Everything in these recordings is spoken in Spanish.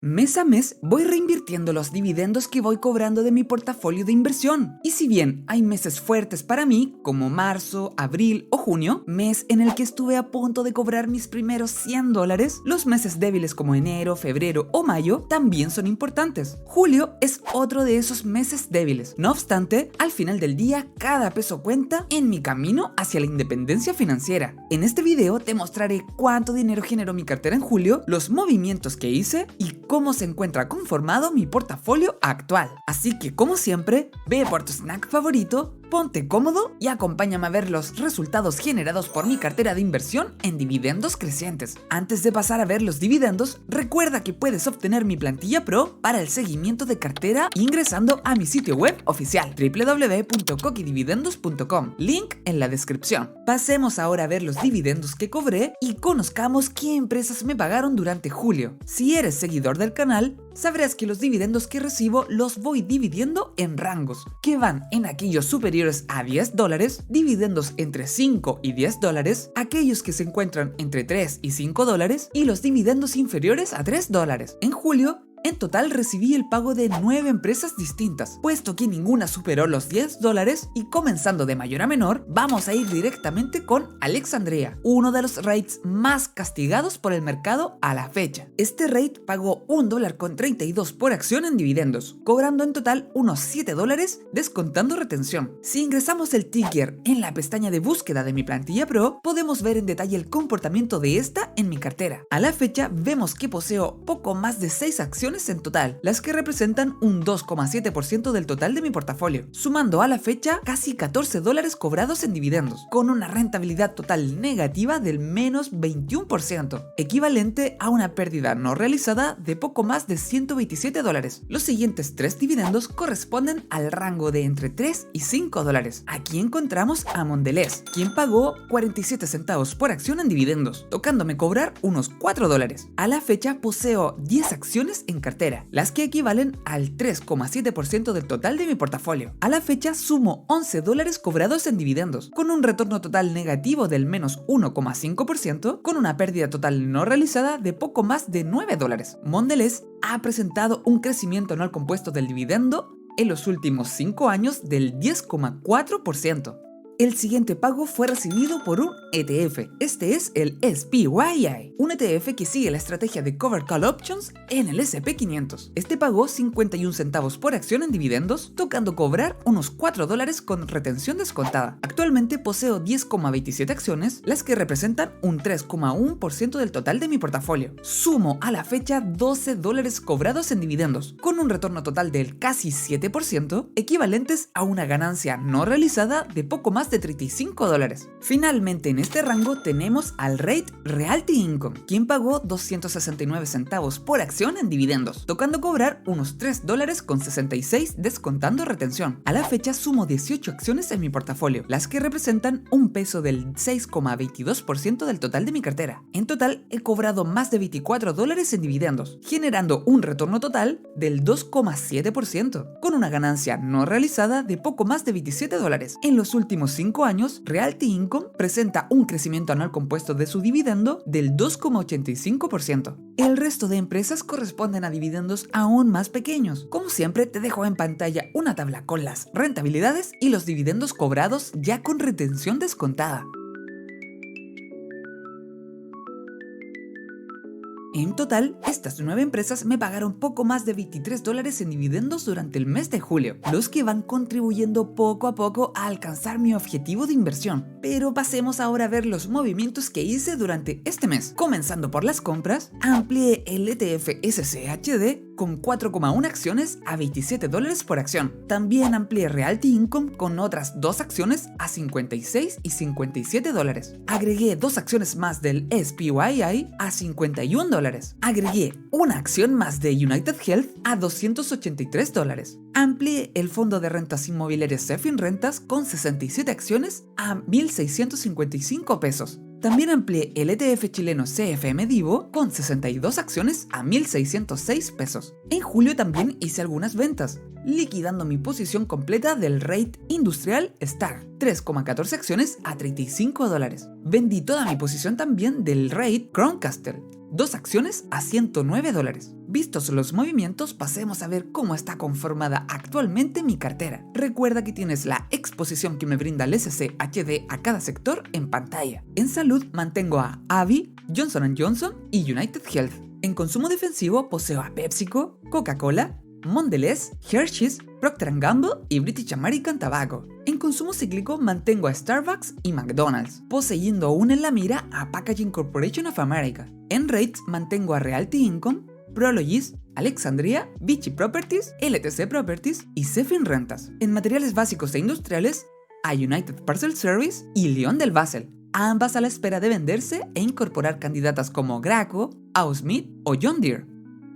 Mes a mes voy reinvirtiendo los dividendos que voy cobrando de mi portafolio de inversión. Y si bien hay meses fuertes para mí, como marzo, abril o junio, mes en el que estuve a punto de cobrar mis primeros $100, los meses débiles como enero, febrero o mayo también son importantes. Julio es otro de esos meses débiles. No obstante, al final del día, cada peso cuenta en mi camino hacia la independencia financiera. En este video te mostraré cuánto dinero generó mi cartera en julio, los movimientos que hice y cómo se encuentra conformado mi portafolio actual. Así que, como siempre, ve por tu snack favorito, ponte cómodo y acompáñame a ver los resultados generados por mi cartera de inversión en dividendos crecientes. Antes de pasar a ver los dividendos, recuerda que puedes obtener mi plantilla Pro para el seguimiento de cartera ingresando a mi sitio web oficial www.coquidividendos.com, link en la descripción. Pasemos ahora a ver los dividendos que cobré y conozcamos qué empresas me pagaron durante julio. Si eres seguidor del canal, sabrás que los dividendos que recibo los voy dividiendo en rangos, que van en aquellos superiores a $10, dividendos entre 5 y $10, aquellos que se encuentran entre 3 y $5 y los dividendos inferiores a $3. En julio, en total recibí el pago de 9 empresas distintas, puesto que ninguna superó los $10 y comenzando de mayor a menor, vamos a ir directamente con Alexandria, uno de los rates más castigados por el mercado a la fecha. Este rate pagó $1.32 por acción en dividendos, cobrando en total unos $7 descontando retención. Si ingresamos el ticker en la pestaña de búsqueda de mi plantilla Pro, podemos ver en detalle el comportamiento de esta en mi cartera. A la fecha vemos que poseo poco más de 6 acciones en total, las que representan un 2,7% del total de mi portafolio, sumando a la fecha casi $14 cobrados en dividendos, con una rentabilidad total negativa del menos 21%, equivalente a una pérdida no realizada de poco más de $127. Los siguientes 3 dividendos corresponden al rango de entre 3 y $5. Aquí encontramos a Mondelez, quien pagó 47 centavos por acción en dividendos, tocándome cobrar unos $4. A la fecha poseo 10 acciones en cartera, las que equivalen al 3,7% del total de mi portafolio. A la fecha sumo $11 cobrados en dividendos, con un retorno total negativo del menos 1,5%, con una pérdida total no realizada de poco más de $9. Mondelez ha presentado un crecimiento anual compuesto del dividendo en los últimos 5 años del 10,4%. El siguiente pago fue recibido por un ETF. Este es el SPYI, un ETF que sigue la estrategia de Covered Call Options en el S&P 500. Este pagó 51 centavos por acción en dividendos, tocando cobrar unos $4 con retención descontada. Actualmente poseo 10,27 acciones, las que representan un 3,1% del total de mi portafolio. Sumo a la fecha $12 cobrados en dividendos, con un retorno total del casi 7%, equivalentes a una ganancia no realizada de poco más de $35. Finalmente en este rango tenemos al rate Realty Income, quien pagó 269 centavos por acción en dividendos, tocando cobrar unos $3.66 descontando retención. A la fecha sumo 18 acciones en mi portafolio, las que representan un peso del 6,22% del total de mi cartera. En total he cobrado más de $24 en dividendos, generando un retorno total del 2,7%, con una ganancia no realizada de poco más de $27. En los últimos 5 años, Realty Income presenta un crecimiento anual compuesto de su dividendo del 2,85%. El resto de empresas corresponden a dividendos aún más pequeños. Como siempre, te dejo en pantalla una tabla con las rentabilidades y los dividendos cobrados ya con retención descontada. En total, estas 9 empresas me pagaron poco más de $23 en dividendos durante el mes de julio, los que van contribuyendo poco a poco a alcanzar mi objetivo de inversión. Pero pasemos ahora a ver los movimientos que hice durante este mes. Comenzando por las compras, amplié el ETF SCHD con 4,1 acciones a $27 por acción. También amplié Realty Income con otras 2 acciones a $56 y $57. Agregué 2 acciones más del SPYI a $51. Agregué una acción más de United Health a $283. Amplié el fondo de rentas inmobiliarias Zephyr Rentas con 67 acciones a $1,655 pesos. También amplié el ETF chileno CFM Divo con 62 acciones a $1,606 pesos. En julio también hice algunas ventas, liquidando mi posición completa del rate industrial STAG, 3,14 acciones a $35. Vendí toda mi posición también del rate Crown Castle, 2 acciones a $109. Vistos los movimientos, pasemos a ver cómo está conformada actualmente mi cartera. Recuerda que tienes la exposición que me brinda el SCHD a cada sector en pantalla. En salud mantengo a AbbVie, Johnson & Johnson y United Health. En consumo defensivo poseo a PepsiCo, Coca-Cola, Mondelez, Hershey's, Procter & Gamble y British American Tobacco. En consumo cíclico mantengo a Starbucks y McDonald's, poseyendo aún en la mira a Packaging Corporation of America. En rates mantengo a Realty Income, Prologis, Alexandria, Vichy Properties, LTC Properties y Zephyr Rentas. En materiales básicos e industriales a United Parcel Service y León del Basel, ambas a la espera de venderse e incorporar candidatas como Graco, Ausmith o John Deere.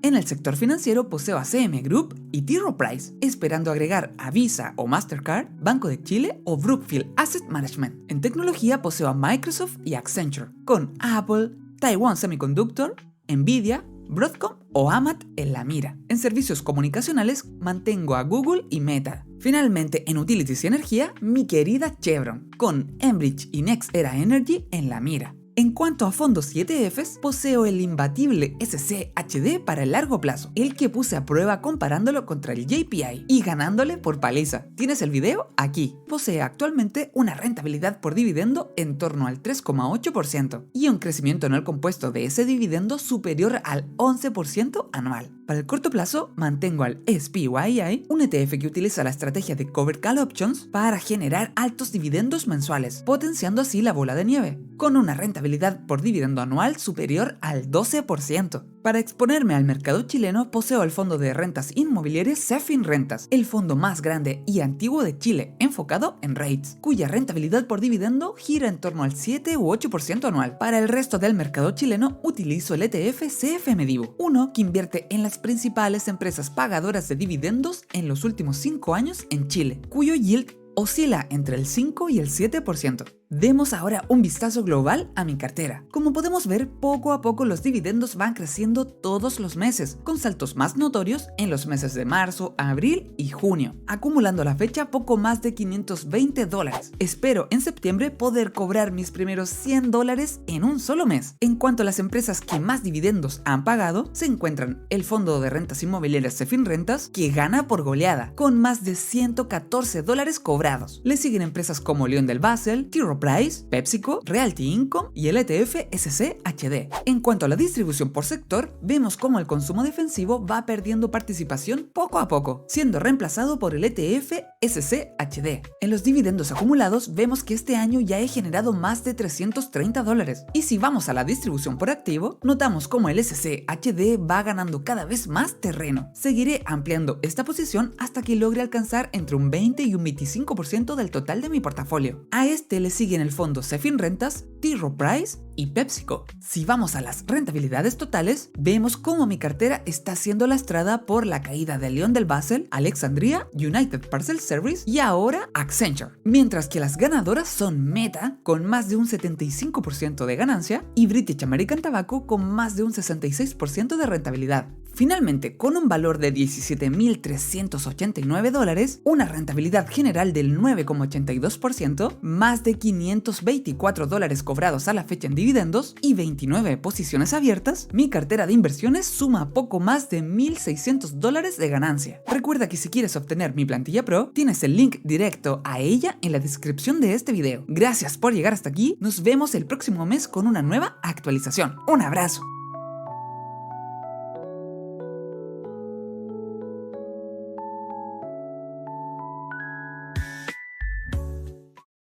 En el sector financiero poseo a CM Group y T. Rowe Price, esperando agregar a Visa o Mastercard, Banco de Chile o Brookfield Asset Management. En tecnología poseo a Microsoft y Accenture, con Apple, Taiwan Semiconductor, Nvidia, Broadcom o Amat en la mira. En servicios comunicacionales mantengo a Google y Meta. Finalmente, en utilities y energía, mi querida Chevron, con Enbridge y NextEra Energy en la mira. En cuanto a fondos y ETFs, poseo el imbatible SCHD para el largo plazo, el que puse a prueba comparándolo contra el JPI y ganándole por paliza. ¿Tienes el video? Aquí. Posee actualmente una rentabilidad por dividendo en torno al 3,8% y un crecimiento anual compuesto de ese dividendo superior al 11% anual. Para el corto plazo, mantengo al SPYI, un ETF que utiliza la estrategia de Covered Call Options para generar altos dividendos mensuales, potenciando así la bola de nieve, con una rentabilidad por dividendo anual superior al 12%. Para exponerme al mercado chileno, poseo el fondo de rentas inmobiliarias Zephyr Rentas, el fondo más grande y antiguo de Chile, enfocado en REITs, cuya rentabilidad por dividendo gira en torno al 7 u 8% anual. Para el resto del mercado chileno, utilizo el ETF CFMDIVO, uno que invierte en las principales empresas pagadoras de dividendos en los últimos 5 años en Chile, cuyo yield oscila entre el 5 y el 7%. Demos ahora un vistazo global a mi cartera. Como podemos ver, poco a poco los dividendos van creciendo todos los meses, con saltos más notorios en los meses de marzo, abril y junio, acumulando a la fecha poco más de $520. Espero en septiembre poder cobrar mis primeros $100 en un solo mes. En cuanto a las empresas que más dividendos han pagado, se encuentran el fondo de rentas inmobiliarias Zephyr Rentas, que gana por goleada, con más de $114 cobrados. Le siguen empresas como León del Basel, T. Rowe Price, PepsiCo, Realty Income y el ETF SCHD. En cuanto a la distribución por sector, vemos cómo el consumo defensivo va perdiendo participación poco a poco, siendo reemplazado por el ETF SCHD. En los dividendos acumulados vemos que este año ya he generado más de $330. Y si vamos a la distribución por activo, notamos cómo el SCHD va ganando cada vez más terreno. Seguiré ampliando esta posición hasta que logre alcanzar entre un 20 y un 25% del total de mi portafolio. A este le siguen el fondo Zephyr Rentas, T. Rowe Price y PepsiCo. Si vamos a las rentabilidades totales, vemos cómo mi cartera está siendo lastrada por la caída de León del Basel, Alexandria, United Parcel Service y ahora Accenture, mientras que las ganadoras son Meta con más de un 75% de ganancia y British American Tobacco con más de un 66% de rentabilidad. Finalmente, con un valor de $17.389, una rentabilidad general del 9,82%, más de $524 cobrados a la fecha en dividendos y 29 posiciones abiertas, mi cartera de inversiones suma poco más de $1.600 de ganancia. Recuerda que si quieres obtener mi plantilla Pro, tienes el link directo a ella en la descripción de este video. Gracias por llegar hasta aquí, nos vemos el próximo mes con una nueva actualización. ¡Un abrazo!